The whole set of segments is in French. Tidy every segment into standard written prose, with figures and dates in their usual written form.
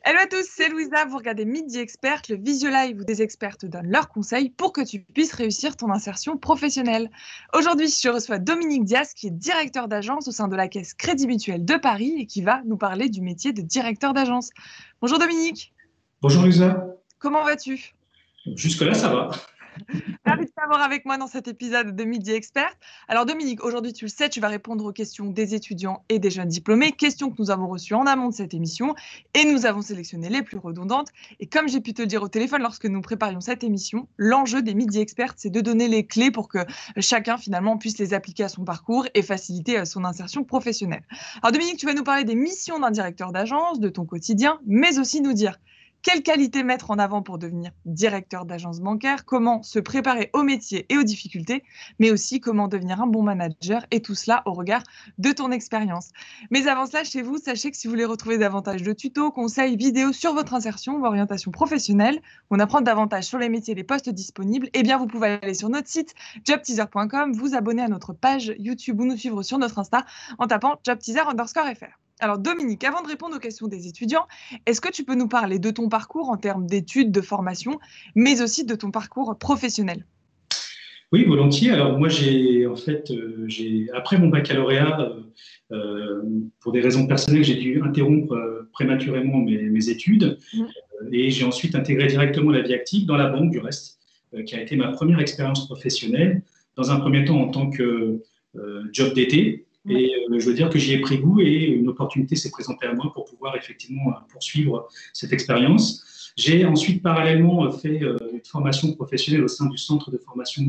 Hello à tous, c'est Louisa, vous regardez Midi Expert, le visio-live où des experts te donnent leurs conseils pour que tu puisses réussir ton insertion professionnelle. Aujourd'hui, je reçois Dominique Diaz qui est directeur d'agence au sein de la Caisse Crédit Mutuel de Paris et qui va nous parler du métier de directeur d'agence. Bonjour Dominique, Bonjour Lisa, comment vas-tu? jusque-là ça va. Ravi de t'avoir avec moi dans cet épisode de Midi Expert. Alors Dominique, aujourd'hui tu le sais, tu vas répondre aux questions des étudiants et des jeunes diplômés, questions que nous avons reçues en amont de cette émission et nous avons sélectionné les plus redondantes. Et comme j'ai pu te le dire au téléphone lorsque nous préparions cette émission, l'enjeu des Midi Experts, c'est de donner les clés pour que chacun finalement puisse les appliquer à son parcours et faciliter son insertion professionnelle. Alors Dominique, tu vas nous parler des missions d'un directeur d'agence, de ton quotidien, mais aussi nous dire quelles qualités mettre en avant pour devenir directeur d'agence bancaire, comment se préparer au métier et aux difficultés, mais aussi comment devenir un bon manager, et tout cela au regard de ton expérience. Mais avant cela, chez vous, sachez que si vous voulez retrouver davantage de tutos, conseils, vidéos sur votre insertion ou orientation professionnelle, on apprend davantage sur les métiers et les postes disponibles, eh bien vous pouvez aller sur notre site jobteaser.com, vous abonner à notre page YouTube ou nous suivre sur notre Insta en tapant jobteaser_fr. Alors Dominique, avant de répondre aux questions des étudiants, est-ce que tu peux nous parler de ton parcours en termes d'études, de formation, mais aussi de ton parcours professionnel? Oui, volontiers. Alors moi j'ai après mon baccalauréat, pour des raisons personnelles, j'ai dû interrompre prématurément mes études Mhm. et j'ai ensuite intégré directement la vie active dans la banque du reste, qui a été ma première expérience professionnelle, dans un premier temps en tant que job d'été. Ouais. Et je veux dire que j'y ai pris goût et une opportunité s'est présentée à moi pour pouvoir effectivement poursuivre cette expérience. J'ai ensuite parallèlement fait une formation professionnelle au sein du centre de formation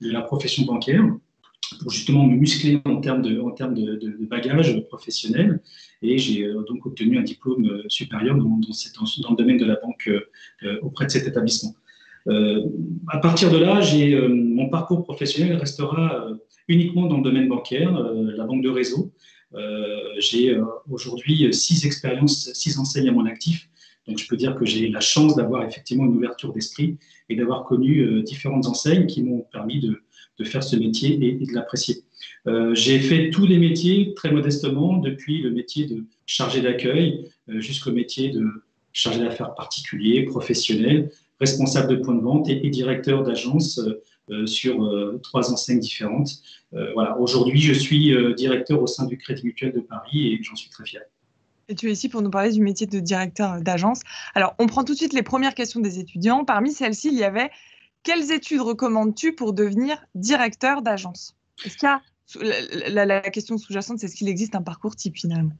de la profession bancaire pour justement me muscler en termes de bagage professionnel. Et j'ai donc obtenu un diplôme supérieur dans le domaine de la banque auprès de cet établissement. À partir de là, mon parcours professionnel restera uniquement dans le domaine bancaire, la banque de réseau. J'ai aujourd'hui 6 expériences, 6 enseignes à mon actif. Donc, je peux dire que j'ai la chance d'avoir effectivement une ouverture d'esprit et d'avoir connu différentes enseignes qui m'ont permis de faire ce métier et de l'apprécier. J'ai fait tous les métiers très modestement, depuis le métier de chargé d'accueil jusqu'au métier de chargé d'affaires particulier, professionnel, responsable de point de vente et directeur d'agence sur 3 enseignes différentes. Voilà. Aujourd'hui, je suis directeur au sein du Crédit Mutuel de Paris et j'en suis très fier. Et tu es ici pour nous parler du métier de directeur d'agence. Alors, on prend tout de suite les premières questions des étudiants. Parmi celles-ci, il y avait quelles études recommandes-tu pour devenir directeur d'agence? Est-ce qu'il y a la question sous-jacente, c'est est-ce qu'il existe un parcours type finalement?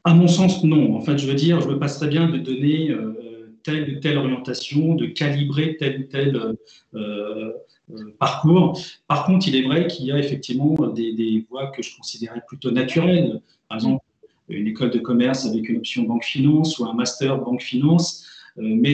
À mon sens, non. En fait, je veux dire, je me passerais bien de donner telle ou telle orientation, de calibrer tel ou tel parcours. Par contre, il est vrai qu'il y a effectivement des voies que je considérais plutôt naturelles. Par Mm. exemple, une école de commerce avec une option banque-finance ou un master banque-finance. Mais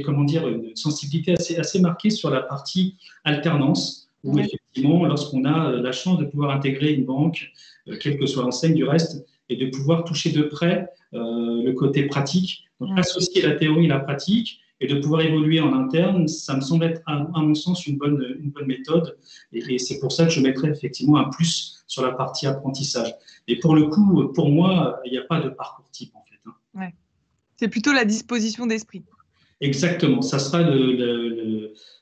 comment dire, une sensibilité assez marquée sur la partie alternance, où Ouais. effectivement, lorsqu'on a la chance de pouvoir intégrer une banque, quelle que soit l'enseigne du reste, et de pouvoir toucher de près le côté pratique. Donc, Mm. associer la théorie et la pratique et de pouvoir évoluer en interne, ça me semble être, à mon sens, une bonne méthode. Et c'est pour ça que je mettrais effectivement un plus sur la partie apprentissage. Et pour le coup, pour moi, il n'y a pas de parcours type, en fait, hein. Ouais. C'est plutôt la disposition d'esprit. Exactement. Ça sera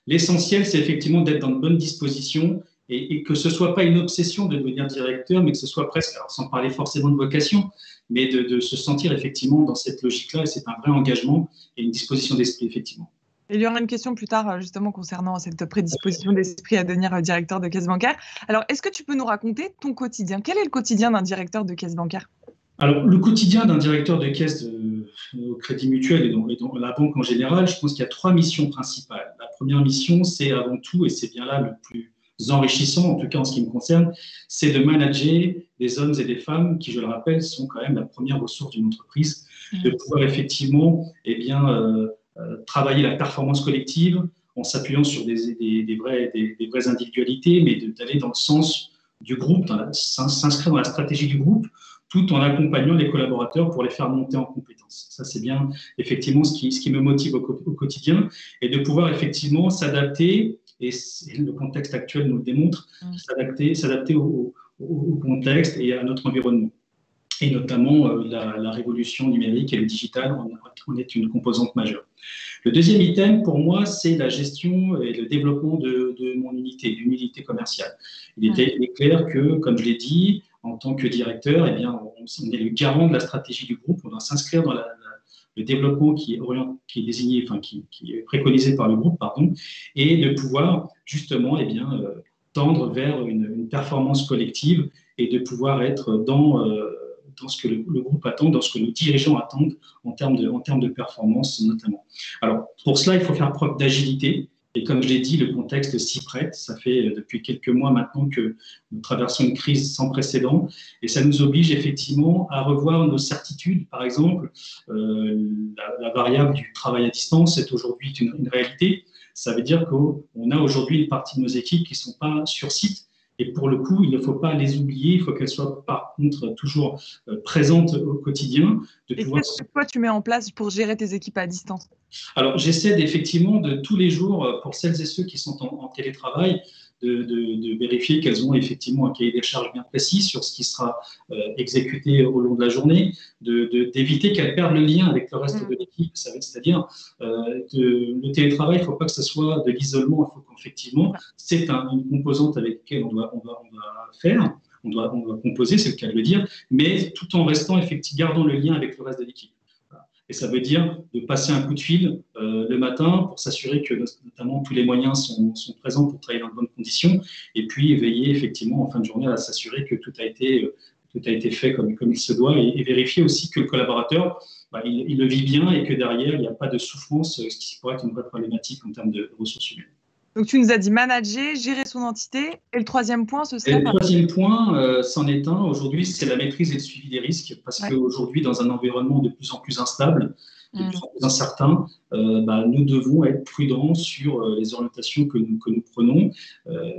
l'essentiel, c'est effectivement d'être dans de bonnes dispositions et que ce soit pas une obsession de devenir directeur, mais que ce soit presque, alors sans parler forcément de vocation, mais de se sentir effectivement dans cette logique-là. Et c'est un vrai engagement et une disposition d'esprit, effectivement. Et il y aura une question plus tard, justement, concernant cette prédisposition d'esprit à devenir directeur de caisse bancaire. Alors, est-ce que tu peux nous raconter ton quotidien? Quel est le quotidien d'un directeur de caisse bancaire? Alors, le quotidien d'un directeur de caisse au Crédit Mutuel et dans la banque en général, je pense qu'il y a 3 missions principales. La première mission, c'est avant tout, et c'est bien là le plus enrichissant, en tout cas en ce qui me concerne, c'est de manager des hommes et des femmes qui, je le rappelle, sont quand même la première ressource d'une entreprise, de pouvoir effectivement travailler la performance collective en s'appuyant sur des vraies individualités, mais d'aller dans le sens du groupe, s'inscrire dans la stratégie du groupe, tout en accompagnant les collaborateurs pour les faire monter en compétences. Ça, c'est bien effectivement ce qui me motive au quotidien, et de pouvoir effectivement s'adapter, et le contexte actuel nous le démontre, s'adapter au contexte et à notre environnement. et notamment la révolution numérique et le digital en est une composante majeure. Le deuxième item, pour moi, c'est la gestion et le développement de mon unité, d'une unité commerciale. Il est clair que, comme je l'ai dit, en tant que directeur, eh bien, on est le garant de la stratégie du groupe. On doit s'inscrire dans le développement qui est désigné, enfin, qui est préconisé par le groupe, pardon, et de pouvoir justement, eh bien, tendre vers une performance collective et de pouvoir être dans ce que le groupe attend, dans ce que nos dirigeants attendent en termes de performance notamment. Alors, pour cela, il faut faire preuve d'agilité. Et comme je l'ai dit, le contexte s'y prête. Ça fait depuis quelques mois maintenant que nous traversons une crise sans précédent. Et ça nous oblige effectivement à revoir nos certitudes. Par exemple, la variable du travail à distance est aujourd'hui une réalité. Ça veut dire qu'on a aujourd'hui une partie de nos équipes qui ne sont pas sur site. Et pour le coup, il ne faut pas les oublier, il faut qu'elles soient par contre toujours présentes au quotidien. Qu'est-ce que toi, tu mets en place pour gérer tes équipes à distance? Alors, j'essaie effectivement de tous les jours, pour celles et ceux qui sont en télétravail, de vérifier qu'elles ont effectivement un cahier des charges bien précis sur ce qui sera exécuté au long de la journée, d'éviter qu'elles perdent le lien avec le reste de l'équipe. C'est-à-dire, le télétravail, il ne faut pas que ce soit de l'isolement, il faut qu'effectivement, c'est une composante avec laquelle on doit faire, on doit composer, c'est le cas de le dire, mais tout en restant effectivement, gardant le lien avec le reste de l'équipe. Et ça veut dire de passer un coup de fil le matin pour s'assurer que notamment tous les moyens sont présents pour travailler dans de bonnes conditions, et puis veiller effectivement en fin de journée à s'assurer que tout a été fait comme il se doit, et vérifier aussi que le collaborateur, il le vit bien et que derrière, il n'y a pas de souffrance, ce qui pourrait être une vraie problématique en termes de ressources humaines. Donc, tu nous as dit manager, gérer son entité. Et le troisième point, ce serait… Le troisième point, c'en est un. Aujourd'hui, c'est la maîtrise et le suivi des risques. Parce qu'aujourd'hui, dans un environnement de plus en plus instable, de plus en plus incertain, nous devons être prudents sur les orientations que nous prenons,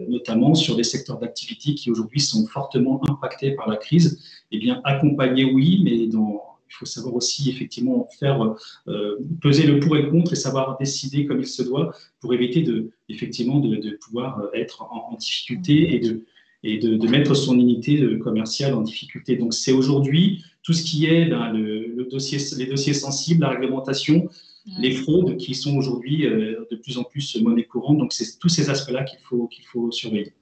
notamment sur des secteurs d'activité qui aujourd'hui sont fortement impactés par la crise. Eh bien, accompagner, oui, mais il faut savoir aussi effectivement faire peser le pour et le contre et savoir décider comme il se doit pour éviter de pouvoir être en difficulté et de mettre son unité commerciale en difficulté. Donc c'est aujourd'hui tout ce qui est les dossiers sensibles, la réglementation, les fraudes qui sont aujourd'hui de plus en plus monnaie courante. Donc c'est tous ces aspects-là qu'il faut surveiller.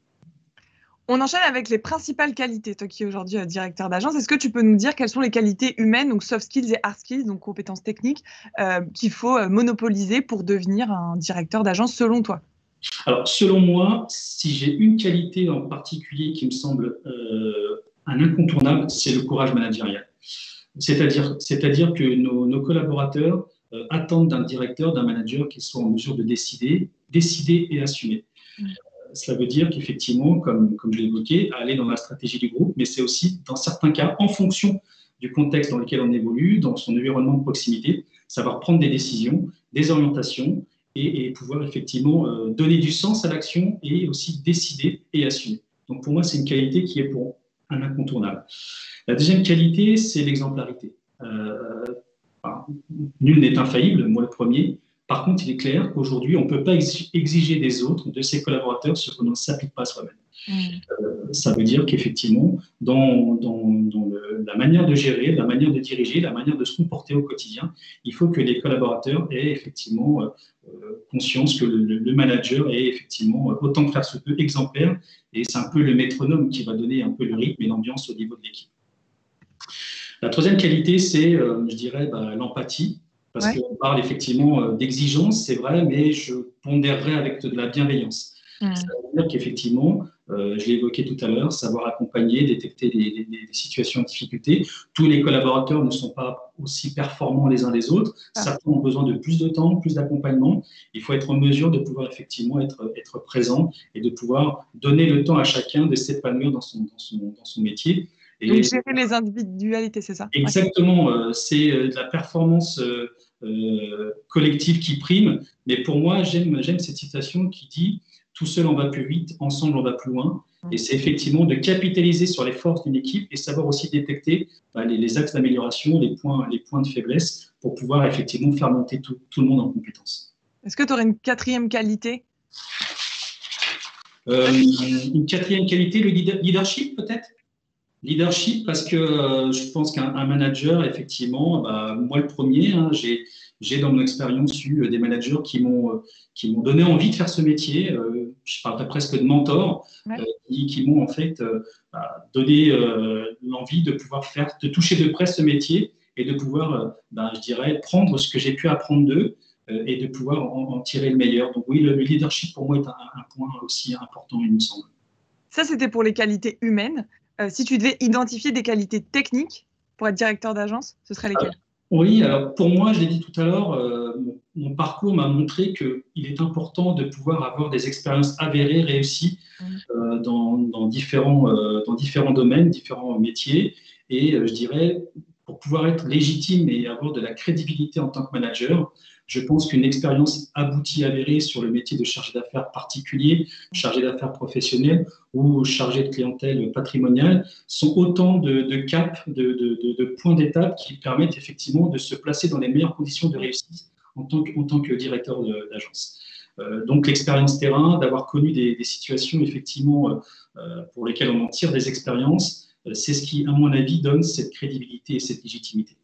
On enchaîne avec les principales qualités. Toi qui es aujourd'hui directeur d'agence, est-ce que tu peux nous dire quelles sont les qualités humaines, donc soft skills et hard skills, donc compétences techniques, qu'il faut monopoliser pour devenir un directeur d'agence selon toi? Alors, selon moi, si j'ai une qualité en particulier qui me semble un incontournable, c'est le courage managérial. C'est-à-dire que nos collaborateurs attendent d'un directeur, d'un manager qui soit en mesure de décider et assumer. Cela veut dire qu'effectivement, comme je l'ai évoqué, aller dans la stratégie du groupe, mais c'est aussi, dans certains cas, en fonction du contexte dans lequel on évolue, dans son environnement de proximité, savoir prendre des décisions, des orientations et pouvoir effectivement donner du sens à l'action et aussi décider et assumer. Donc pour moi, c'est une qualité qui est pour un incontournable. La deuxième qualité, c'est l'exemplarité. Nul n'est infaillible, moi le premier. Par contre, il est clair qu'aujourd'hui, on ne peut pas exiger des autres, de ses collaborateurs, ce qu'on ne s'applique pas à soi-même. Ça veut dire qu'effectivement, dans la manière de gérer, la manière de diriger, la manière de se comporter au quotidien, il faut que les collaborateurs aient effectivement conscience que le manager est effectivement, autant que faire se peut, exemplaire. Et c'est un peu le métronome qui va donner un peu le rythme et l'ambiance au niveau de l'équipe. La troisième qualité, c'est, je dirais, l'empathie. Parce qu'on parle effectivement d'exigence, c'est vrai, mais je pondérerais avec de la bienveillance. Ça veut dire qu'effectivement, je l'ai évoqué tout à l'heure, savoir accompagner, détecter des situations de difficulté. Tous les collaborateurs ne sont pas aussi performants les uns les autres. Certains ont besoin de plus de temps, plus d'accompagnement. Il faut être en mesure de pouvoir effectivement être présent et de pouvoir donner le temps à chacun de s'épanouir dans son métier. Et donc, gérer les individualités, c'est ça? Exactement. C'est de la performance collective qui prime. Mais pour moi, j'aime cette citation qui dit « Tout seul, on va plus vite, ensemble, on va plus loin ». Et c'est effectivement de capitaliser sur les forces d'une équipe et savoir aussi détecter les axes d'amélioration, les points de faiblesse pour pouvoir effectivement faire monter tout le monde en compétences. Est-ce que tu aurais une quatrième qualité? Une quatrième qualité, le leadership peut-être? Leadership, parce que je pense qu'un manager, effectivement, moi le premier, hein, j'ai dans mon expérience eu des managers qui m'ont donné envie de faire ce métier. Je parlerais presque de mentors, Ouais. qui m'ont en fait donné l'envie de pouvoir de toucher de près ce métier et de pouvoir, je dirais, prendre ce que j'ai pu apprendre d'eux et de pouvoir en tirer le meilleur. Donc oui, le leadership pour moi est un point aussi important, il me semble. Ça, c'était pour les qualités humaines. Si tu devais identifier des qualités techniques pour être directeur d'agence, ce serait lesquelles? Oui, alors pour moi, je l'ai dit tout à l'heure, mon parcours m'a montré qu'il est important de pouvoir avoir des expériences avérées, réussies dans différents domaines, différents métiers. Et je dirais, pour pouvoir être légitime et avoir de la crédibilité en tant que manager, je pense qu'une expérience aboutie, avérée sur le métier de chargé d'affaires particulier, chargé d'affaires professionnel ou chargé de clientèle patrimoniale sont autant de caps, de points d'étape qui permettent effectivement de se placer dans les meilleures conditions de réussite en tant que directeur d'agence. Donc l'expérience terrain, d'avoir connu des situations effectivement pour lesquelles on en tire des expériences, c'est ce qui, à mon avis, donne cette crédibilité et cette légitimité.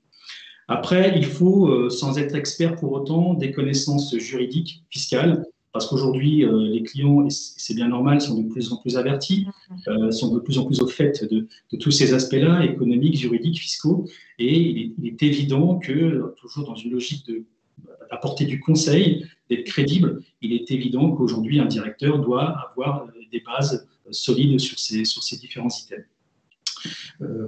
Après, il faut, sans être expert pour autant, des connaissances juridiques, fiscales, parce qu'aujourd'hui, les clients, et c'est bien normal, sont de plus en plus avertis, sont de plus en plus au fait de tous ces aspects-là, économiques, juridiques, fiscaux, et il est évident que, toujours dans une logique d'apporter du conseil, d'être crédible, il est évident qu'aujourd'hui, un directeur doit avoir des bases solides sur ces différents items.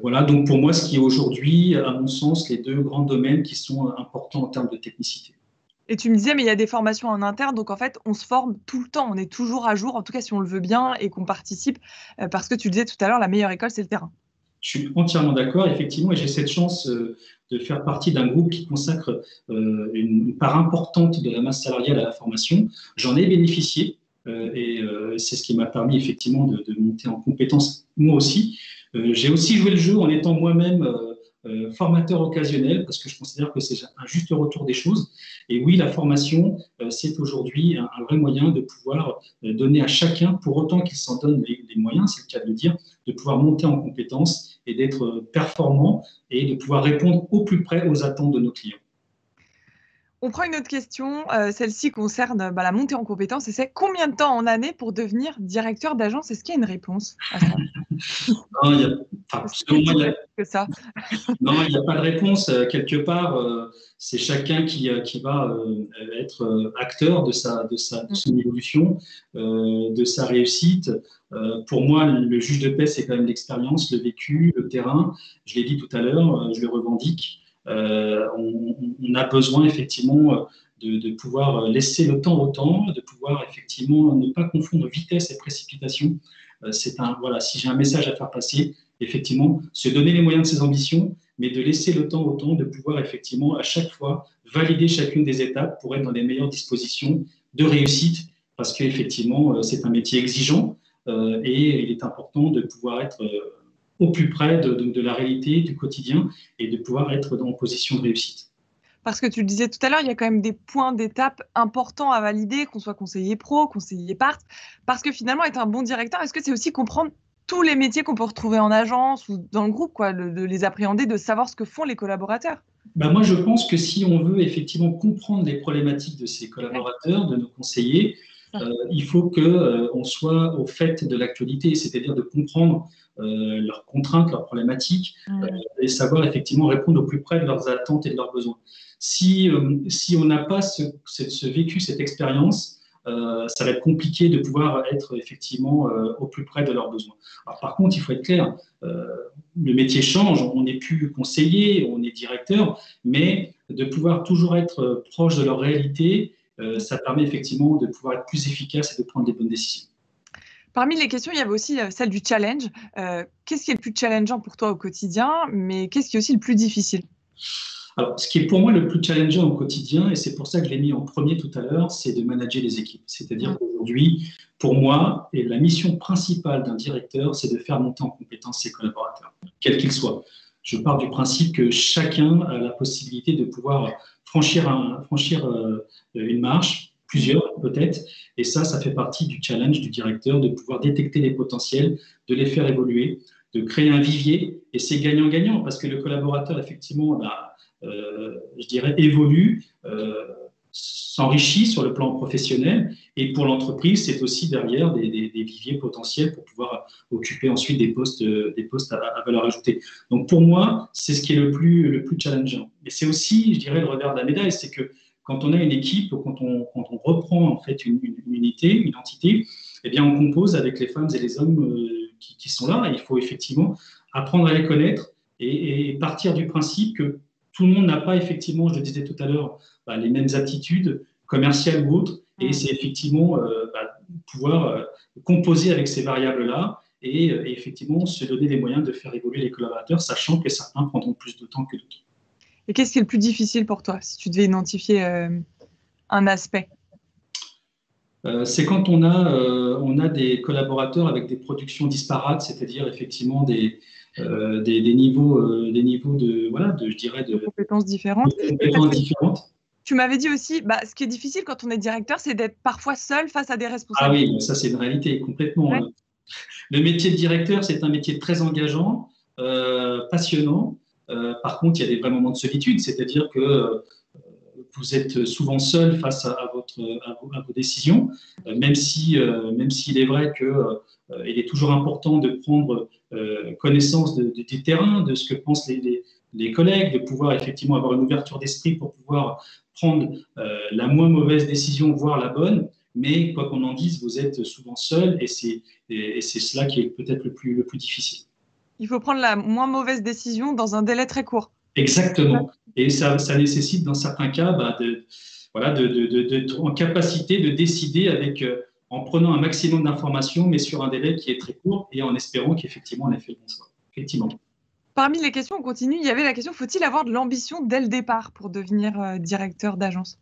Voilà, donc pour moi, ce qui est aujourd'hui, à mon sens, les deux grands domaines qui sont importants en termes de technicité. Et tu me disais, mais il y a des formations en interne, donc en fait, on se forme tout le temps, on est toujours à jour, en tout cas si on le veut bien et qu'on participe, parce que tu le disais tout à l'heure, la meilleure école, c'est le terrain. Je suis entièrement d'accord, effectivement, et j'ai cette chance de faire partie d'un groupe qui consacre une part importante de la masse salariale à la formation. J'en ai bénéficié et c'est ce qui m'a permis effectivement de monter en compétences moi aussi. J'ai aussi joué le jeu en étant moi-même formateur occasionnel parce que je considère que c'est un juste retour des choses. Et oui, la formation, c'est aujourd'hui un vrai moyen de pouvoir donner à chacun, pour autant qu'il s'en donne les moyens, c'est le cas de le dire, de pouvoir monter en compétences et d'être performant et de pouvoir répondre au plus près aux attentes de nos clients. On prend une autre question, celle-ci concerne la montée en compétences et c'est combien de temps en année pour devenir directeur d'agence? Est-ce qu'il y a une réponse à ça? Non, Selon moi, il que ça. Non, il n'y a pas de réponse. Quelque part, c'est chacun qui va être acteur de son évolution, de sa réussite. Pour moi, le juge de paix, c'est quand même l'expérience, le vécu, le terrain. Je l'ai dit tout à l'heure, je le revendique. On a besoin effectivement de pouvoir laisser le temps au temps, de pouvoir effectivement ne pas confondre vitesse et précipitation. Voilà, si j'ai un message à faire passer, effectivement, se donner les moyens de ses ambitions, mais de laisser le temps au temps, de pouvoir effectivement à chaque fois valider chacune des étapes pour être dans les meilleures dispositions de réussite, parce qu'effectivement, c'est un métier exigeant et il est important de pouvoir être au plus près de la réalité, du quotidien, et de pouvoir être en position de réussite. Parce que tu le disais tout à l'heure, il y a quand même des points d'étape importants à valider, qu'on soit conseiller pro, conseiller part, parce que finalement, être un bon directeur, est-ce que c'est aussi comprendre tous les métiers qu'on peut retrouver en agence ou dans le groupe, quoi, de les appréhender, de savoir ce que font les collaborateurs? Moi, je pense que si on veut effectivement comprendre les problématiques de ses collaborateurs, de nos conseillers, il faut qu'on soit au fait de l'actualité, c'est-à-dire de comprendre leurs contraintes, leurs problématiques, et savoir effectivement répondre au plus près de leurs attentes et de leurs besoins. Si on n'a pas ce vécu, cette expérience, ça va être compliqué de pouvoir être effectivement au plus près de leurs besoins. Alors, par contre, il faut être clair, le métier change, on n'est plus conseiller, on est directeur, mais de pouvoir toujours être proche de leur réalité, ça permet effectivement de pouvoir être plus efficace et de prendre des bonnes décisions. Parmi les questions, il y avait aussi celle du challenge. Qu'est-ce qui est le plus challengeant pour toi au quotidien, mais qu'est-ce qui est aussi le plus difficile? Alors, ce qui est pour moi le plus challengeant au quotidien, et c'est pour ça que je l'ai mis en premier tout à l'heure, c'est de manager les équipes. C'est-à-dire qu'aujourd'hui, pour moi, et la mission principale d'un directeur, c'est de faire monter en compétence ses collaborateurs, quels qu'ils soient. Je pars du principe que chacun a la possibilité de pouvoir franchir une marche, plusieurs peut-être, et ça fait partie du challenge du directeur, de pouvoir détecter les potentiels, de les faire évoluer, de créer un vivier, et c'est gagnant-gagnant, parce que le collaborateur, effectivement, je dirais, évolue, s'enrichit sur le plan professionnel, et pour l'entreprise, c'est aussi derrière des viviers potentiels pour pouvoir occuper ensuite des postes à valeur ajoutée. Donc pour moi, c'est ce qui est le plus challengeant. Et c'est aussi, je dirais, le revers de la médaille, c'est que quand on a une équipe, quand on reprend en fait une unité, une entité, eh bien on compose avec les femmes et les hommes qui sont là. Il faut effectivement apprendre à les connaître et partir du principe que tout le monde n'a pas effectivement, je le disais tout à l'heure, les mêmes aptitudes commerciales ou autres. Et c'est effectivement pouvoir composer avec ces variables-là et effectivement se donner les moyens de faire évoluer les collaborateurs, sachant que certains prendront plus de temps que d'autres. Et qu'est-ce qui est le plus difficile pour toi, si tu devais identifier un aspect? C'est quand on a des collaborateurs avec des productions disparates, c'est-à-dire effectivement des niveaux je dirais, de compétences différentes. différentes. Tu m'avais dit aussi, ce qui est difficile quand on est directeur, c'est d'être parfois seul face à des responsables. Ah oui, ça c'est une réalité, complètement. Ouais. Le métier de directeur, c'est un métier très engageant, passionnant. Par contre, il y a des vrais moments de solitude, c'est-à-dire que vous êtes souvent seul face à vos décisions, même s'il est vrai qu'il est toujours important de prendre connaissance du terrain, de ce que pensent les collègues, de pouvoir effectivement avoir une ouverture d'esprit pour pouvoir prendre la moins mauvaise décision, voire la bonne. Mais quoi qu'on en dise, vous êtes souvent seul et c'est cela qui est peut-être le plus difficile. Il faut prendre la moins mauvaise décision dans un délai très court. Exactement. Et ça nécessite dans certains cas d'être en capacité de décider en prenant un maximum d'informations, mais sur un délai qui est très court et en espérant qu'effectivement on ait fait le bon choix. Effectivement. Parmi les questions, on continue. Il y avait la question, faut-il avoir de l'ambition dès le départ pour devenir directeur d'agence?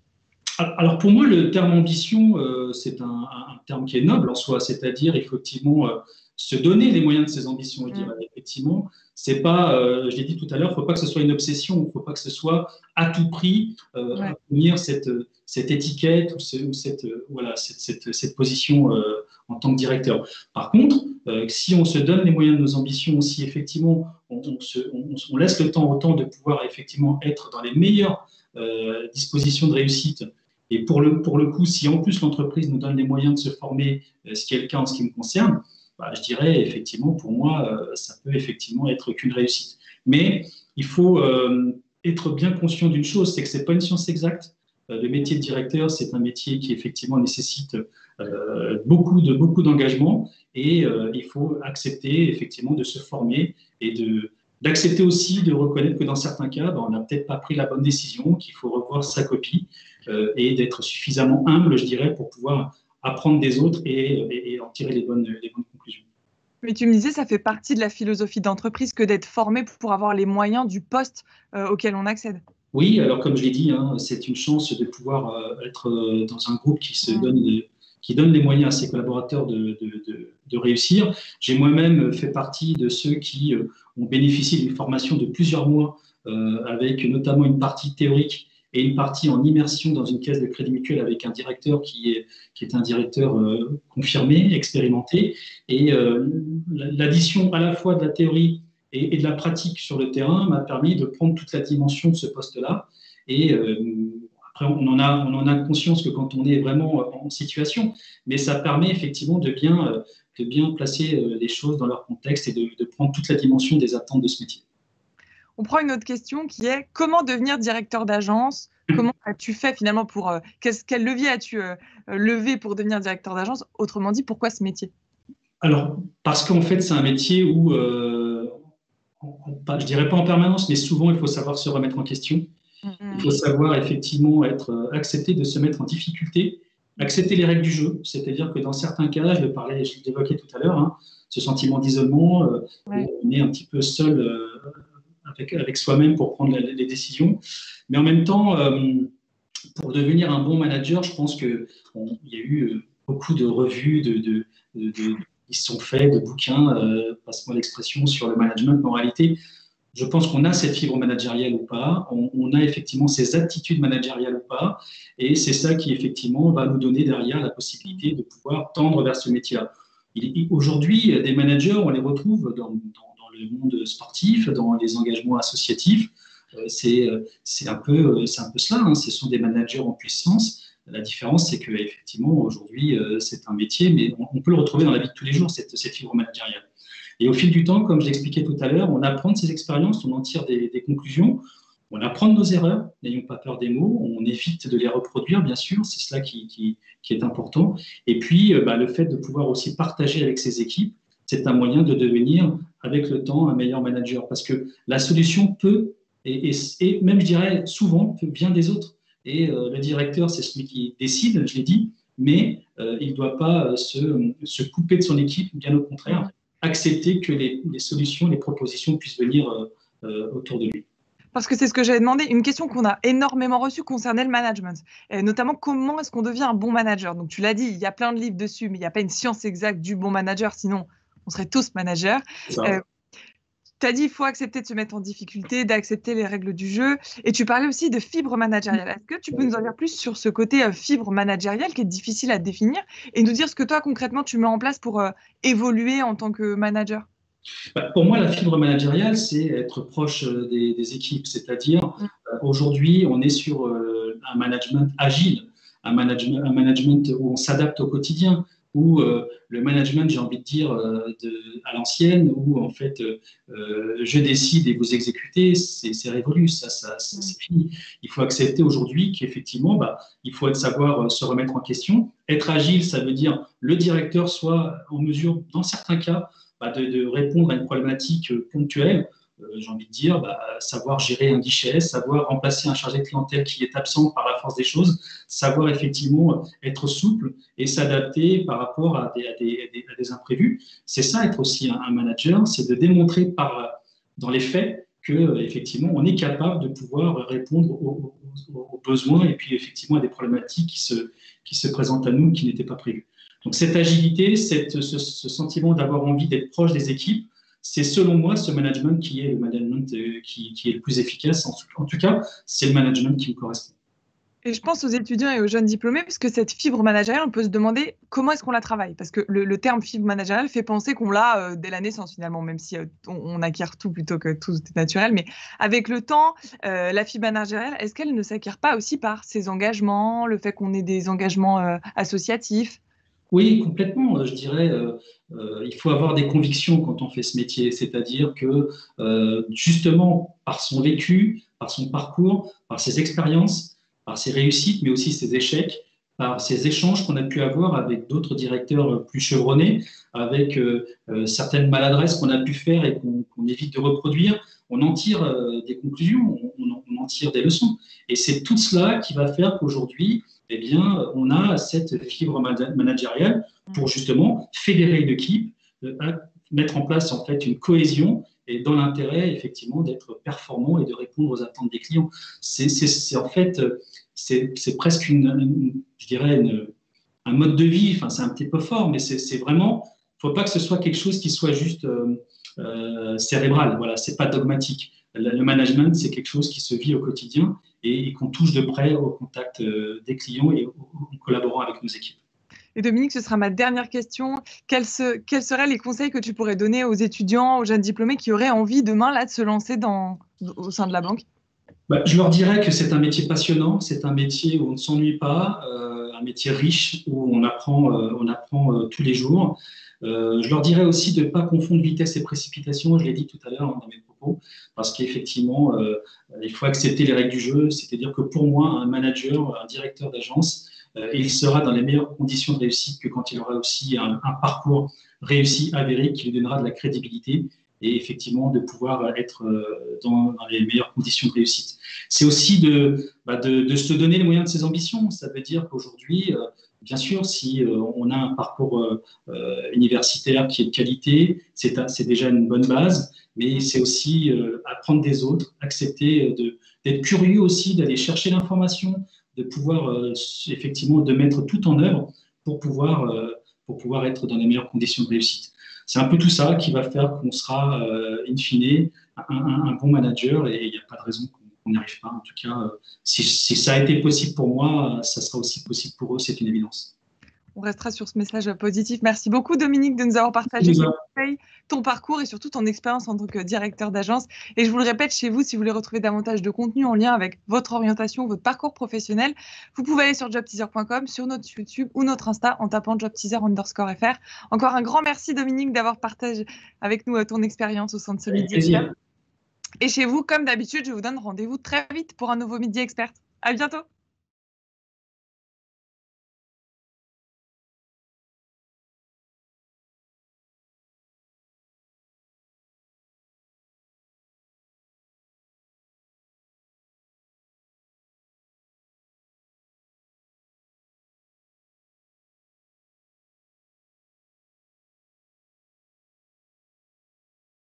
Alors pour moi, le terme ambition, c'est un terme qui est noble en soi, c'est-à-dire effectivement se donner les moyens de ses ambitions. Je dirais effectivement, c'est pas, je l'ai dit tout à l'heure, il ne faut pas que ce soit une obsession, il ne faut pas que ce soit à tout prix obtenir cette étiquette ou cette position en tant que directeur. Par contre, si on se donne les moyens de nos ambitions, si effectivement on laisse le temps au temps de pouvoir effectivement être dans les meilleures dispositions de réussite. Et pour le coup, si en plus l'entreprise nous donne les moyens de se former, ce qui est le cas en ce qui me concerne, je dirais effectivement, pour moi, ça peut effectivement être qu'une réussite. Mais il faut être bien conscient d'une chose, c'est que ce n'est pas une science exacte. Le métier de directeur, c'est un métier qui effectivement nécessite beaucoup d'engagement et il faut accepter effectivement de se former et d'accepter aussi de reconnaître que dans certains cas, on n'a peut-être pas pris la bonne décision, qu'il faut revoir sa copie et d'être suffisamment humble, je dirais, pour pouvoir apprendre des autres et en tirer les bonnes conclusions. Mais tu me disais, ça fait partie de la philosophie d'entreprise que d'être formé pour avoir les moyens du poste auquel on accède. Oui, alors comme je l'ai dit, c'est une chance de pouvoir être dans un groupe qui donne les moyens à ses collaborateurs de réussir. J'ai moi-même fait partie de ceux qui ont bénéficié d'une formation de plusieurs mois avec notamment une partie théorique et une partie en immersion dans une caisse de crédit mutuel avec un directeur qui est un directeur confirmé, expérimenté. Et l'addition à la fois de la théorie et de la pratique sur le terrain m'a permis de prendre toute la dimension de ce poste-là. Et après, on en a conscience que quand on est vraiment en situation, mais ça permet effectivement de bien placer les choses dans leur contexte et de prendre toute la dimension des attentes de ce métier. On prend une autre question qui est comment devenir directeur d'agence? Comment as-tu fait finalement quel levier as-tu levé pour devenir directeur d'agence? Autrement dit, pourquoi ce métier? Alors, parce qu'en fait, c'est un métier où, je dirais pas en permanence, mais souvent, il faut savoir se remettre en question. Il faut savoir effectivement accepter de se mettre en difficulté, accepter les règles du jeu. C'est-à-dire que dans certains cas, je l'évoquais tout à l'heure, ce sentiment d'isolement, on est un petit peu seul avec soi-même pour prendre les décisions. Mais en même temps, pour devenir un bon manager, je pense qu'il y a eu beaucoup de revues qui se sont faits, de bouquins, passe-moi l'expression, sur le management. Mais en réalité, je pense qu'on a cette fibre managériale ou pas, on a effectivement ces aptitudes managériales ou pas, et c'est ça qui effectivement va nous donner derrière la possibilité de pouvoir tendre vers ce métier-là. Aujourd'hui, des managers, on les retrouve dans le monde sportif, dans les engagements associatifs. C'est un peu cela, hein. Ce sont des managers en puissance. La différence, c'est qu'effectivement, aujourd'hui, c'est un métier, mais on peut le retrouver dans la vie de tous les jours, cette fibre managériale. Et au fil du temps, comme je l'expliquais tout à l'heure, on apprend de ces expériences, on en tire des conclusions, on apprend de nos erreurs, n'ayons pas peur des mots, on évite de les reproduire, bien sûr, c'est cela qui est important. Et puis, le fait de pouvoir aussi partager avec ses équipes, c'est un moyen de devenir, avec le temps, un meilleur manager. Parce que la solution peut, et même, je dirais, souvent, vient des autres. Et le directeur, c'est celui qui décide, je l'ai dit, mais il ne doit pas se couper de son équipe, bien au contraire, accepter que les solutions, les propositions puissent venir autour de lui. Parce que c'est ce que j'avais demandé. Une question qu'on a énormément reçue concernait le management. Et notamment, comment est-ce qu'on devient un bon manager? Donc, tu l'as dit, il y a plein de livres dessus, mais il n'y a pas une science exacte du bon manager, sinon on serait tous managers. Tu as dit qu'il faut accepter de se mettre en difficulté, d'accepter les règles du jeu. Et tu parlais aussi de fibre managériale. Est-ce que tu peux nous en dire plus sur ce côté fibre managériale qui est difficile à définir et nous dire ce que toi, concrètement, tu mets en place pour évoluer en tant que manager? Pour moi, la fibre managériale, c'est être proche des équipes. C'est-à-dire, aujourd'hui, on est sur un management agile, un management où on s'adapte au quotidien, où le management, j'ai envie de dire, à l'ancienne, où en fait, je décide et vous exécutez, c'est révolu, c'est fini. Il faut accepter aujourd'hui qu'effectivement, il faut savoir se remettre en question. Être agile, ça veut dire le directeur soit en mesure, dans certains cas, de répondre à une problématique ponctuelle. J'ai envie de dire, savoir gérer un guichet, savoir remplacer un chargé de clientèle qui est absent par la force des choses, savoir effectivement être souple et s'adapter par rapport à des imprévus. C'est ça, être aussi un manager, c'est de démontrer dans les faits qu'effectivement, on est capable de pouvoir répondre aux besoins et puis effectivement à des problématiques qui se présentent à nous qui n'étaient pas prévues. Donc cette agilité, ce sentiment d'avoir envie d'être proche des équipes, c'est selon moi ce management qui est le management qui est le plus efficace. En tout cas, c'est le management qui me correspond. Et je pense aux étudiants et aux jeunes diplômés, puisque cette fibre managériale, on peut se demander comment est-ce qu'on la travaille. Parce que le terme fibre managériale fait penser qu'on l'a dès la naissance, finalement, même si on acquiert tout plutôt que tout est naturel. Mais avec le temps, la fibre managériale, est-ce qu'elle ne s'acquiert pas aussi par ses engagements, le fait qu'on ait des engagements associatifs? Oui, complètement. Je dirais, il faut avoir des convictions quand on fait ce métier. C'est-à-dire que, justement, par son vécu, par son parcours, par ses expériences, par ses réussites, mais aussi ses échecs, par ces échanges qu'on a pu avoir avec d'autres directeurs plus chevronnés, avec certaines maladresses qu'on a pu faire et qu'on évite de reproduire, on en tire des conclusions, on en tire des leçons. Et c'est tout cela qui va faire qu'aujourd'hui, eh bien, on a cette fibre managériale pour justement fédérer une équipe, mettre en place en fait une cohésion et dans l'intérêt effectivement d'être performant et de répondre aux attentes des clients. En fait, c'est presque je dirais un mode de vie. Enfin, c'est un petit peu fort, mais c'est vraiment. Il ne faut pas que ce soit quelque chose qui soit juste cérébral. Voilà, c'est pas dogmatique. Le management, c'est quelque chose qui se vit au quotidien et qu'on touche de près au contact des clients et en collaborant avec nos équipes. Et Dominique, ce sera ma dernière question. Quels seraient les conseils que tu pourrais donner aux étudiants, aux jeunes diplômés qui auraient envie demain là, de se lancer au sein de la banque? Je leur dirais que c'est un métier passionnant, c'est un métier où on ne s'ennuie pas, un métier riche où on apprend tous les jours. Je leur dirais aussi de ne pas confondre vitesse et précipitation, je l'ai dit tout à l'heure dans mes propos, parce qu'effectivement, il faut accepter les règles du jeu, c'est-à-dire que pour moi, un manager, un directeur d'agence, il sera dans les meilleures conditions de réussite que quand il aura aussi un parcours réussi, avéré, qui lui donnera de la crédibilité et effectivement de pouvoir être dans les meilleures conditions de réussite. C'est aussi de se donner les moyens de ses ambitions. Ça veut dire qu'aujourd'hui, bien sûr, si on a un parcours universitaire qui est de qualité, c'est déjà une bonne base, mais c'est aussi apprendre des autres, accepter d'être curieux aussi, d'aller chercher l'information, de pouvoir effectivement de mettre tout en œuvre pour pouvoir être dans les meilleures conditions de réussite. C'est un peu tout ça qui va faire qu'on sera, in fine, un bon manager et il n'y a pas de raison qu'on n'y arrive pas. En tout cas, si ça a été possible pour moi, ça sera aussi possible pour eux, c'est une évidence. On restera sur ce message positif. Merci beaucoup, Dominique, de nous avoir partagé tes conseils, ton parcours et surtout ton expérience en tant que directeur d'agence. Et je vous le répète, chez vous, si vous voulez retrouver davantage de contenu en lien avec votre orientation, votre parcours professionnel, vous pouvez aller sur jobteaser.com, sur notre YouTube ou notre Insta en tapant jobteaser_fr. Encore un grand merci, Dominique, d'avoir partagé avec nous ton expérience au sein de ce Midi Expert. Et chez vous, comme d'habitude, je vous donne rendez-vous très vite pour un nouveau Midi Expert. À bientôt.